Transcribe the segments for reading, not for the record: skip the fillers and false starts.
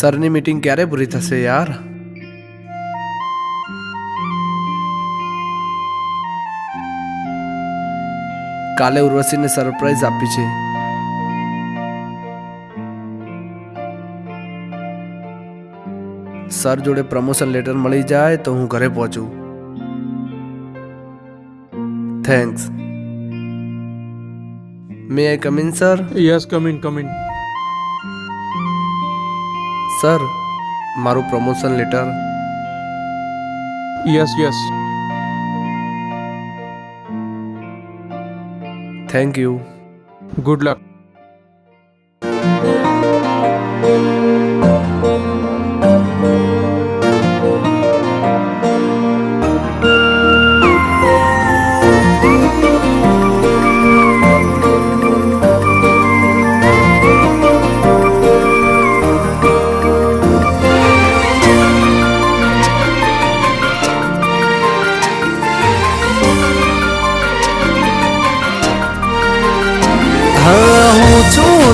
સરની meeting ક્યારે પૂરી થશે યાર? કાલે ઉર્વશીને સરપ્રાઈઝ આપી છે. સર જોડે પ્રમોશન લેટર મળી જાય તો હું ઘરે પહોંચું. Thanks. May I come in sir? Yes, come in, come in. Sir, મારું promotion letter. Yes, yes. Thank you. Good luck.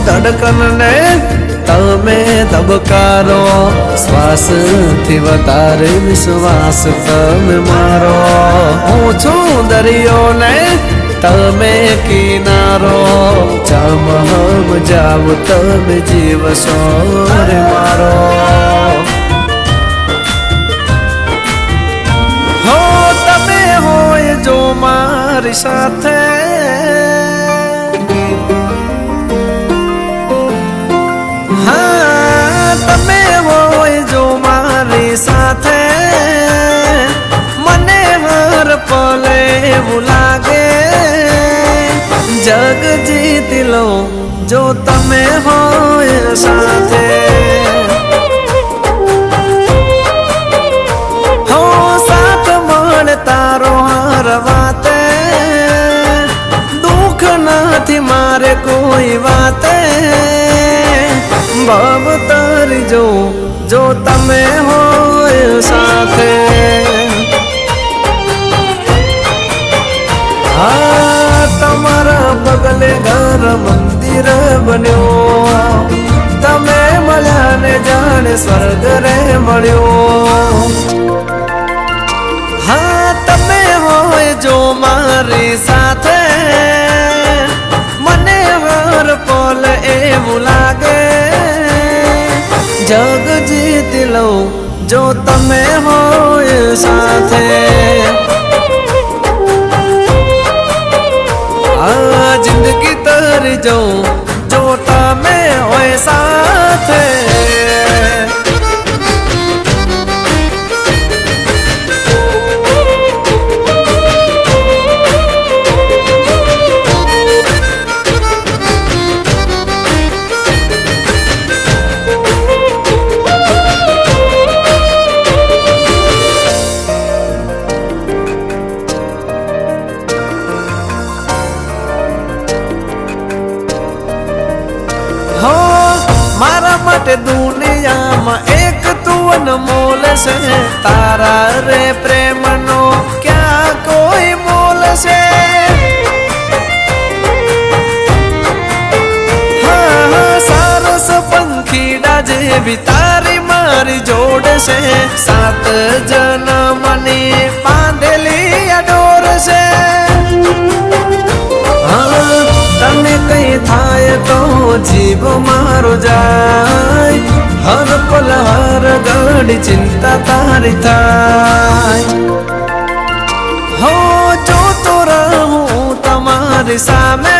ધડકન ને તમે ધબકારો, શ્વાસથી વધારે વિશ્વાસ તમે મારો. હું છું દરિયો ને તમે કિનારો, ચામહમ જાવ તમે જીવશો રે મારો. હો તમે હોય જો મારી સાથે, તમે હોય જો મારી સાથે, મને હર પલે એવું લાગે જગ જીતી લો જો તમે હોય સાથે. હો સાથ મળે તારો હર વાતે, દુઃખ નથી મારે કોઈ વાતે. ભાવ તારી જો તમે હોય સાથે. હા તમારા પગલે ઘર મંદિર બન્યો, તમે મળ્યા ને જાણે સ્વર્ગ રે મળ્યો. હા તમે હોય જો મારી સાથે, મને હર પલ એવું લાગે જગ જીતી લઉં જો તમે હોય સાથે. આ જિંદગી તરી જાઉં જો તમે હોય સાથે. મારા માટે દુનિયામાં એક તું અનમોલ છે, તારા રે પ્રેમનો ક્યાં કોઈ મોલ છે. હા સારસ પંખીડા જેવી તારી મારી જોડ છે, 7 જન્મની બાંધેલી અડોર છે. તને કઈ થાય તો જીવ મારો જાય, હર પલ હર ઘડી ચિંતા તારી થાય. હો જોતો રહું તમારી સામે,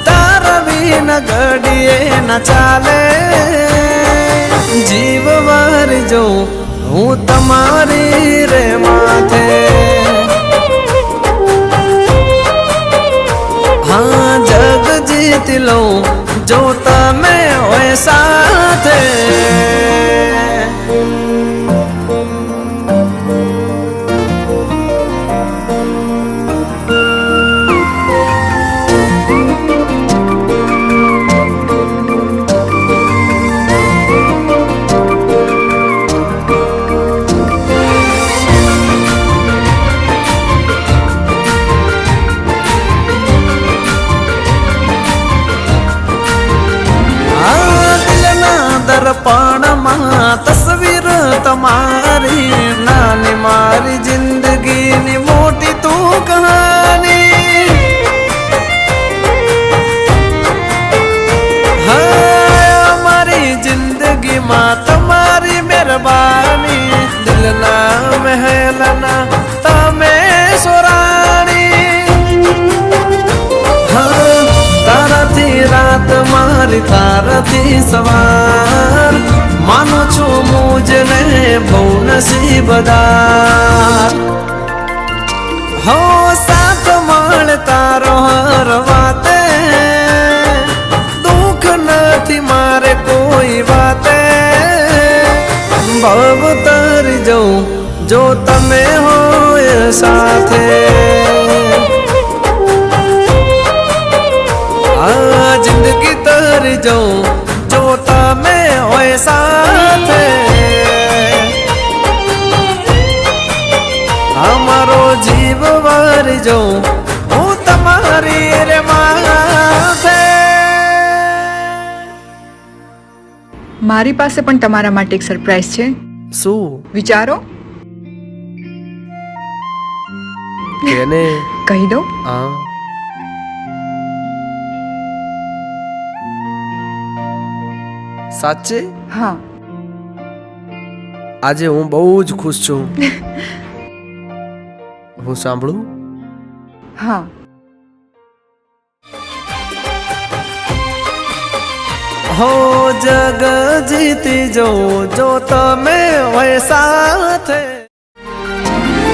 તારા વિના ઘડીએ ના ચાલે. જીવ વારી જો હું તમારી રે માથે. હા જગ જીતી લઉં જો તમે હોય સાથે. સવારથી સવાર માનું છું મુજને બહુ નસીબદાર હો સાથ મળતા હર વાતે દુઃખ નથી મારે કોઈ વાતે ભવ તરી જાઉં જો તમે હોય સાથે આ જિંદગી તરી જાઉં જો તમે હોય સાથે અમારો જીવ વારી જાઉં હું તમારી રે માથે મારી પાસે પણ તમારા માટે એક સરપ્રાઈઝ છે. શું વિચારો. કેને કહી દો. હા સાચે હા. આજે હું બહુ જ ખુશ છું. હું સાંભળું. હા. હો જગ જીતી જો જો તમે હોય સાથે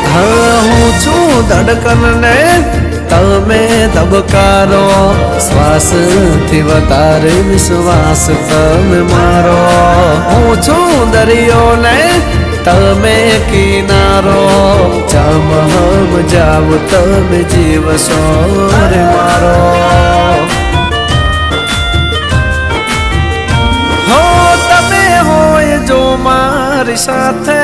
હા હું છું ધડકન ને તમે ધબકારો શ્વાસથી વધારે વિશ્વાસ તમે મારો હું છું દરિયો ને તમે કિનારો જમહમ જાવ તમે જીવશો રે મારો હો તમે હોય જો મારી સાથે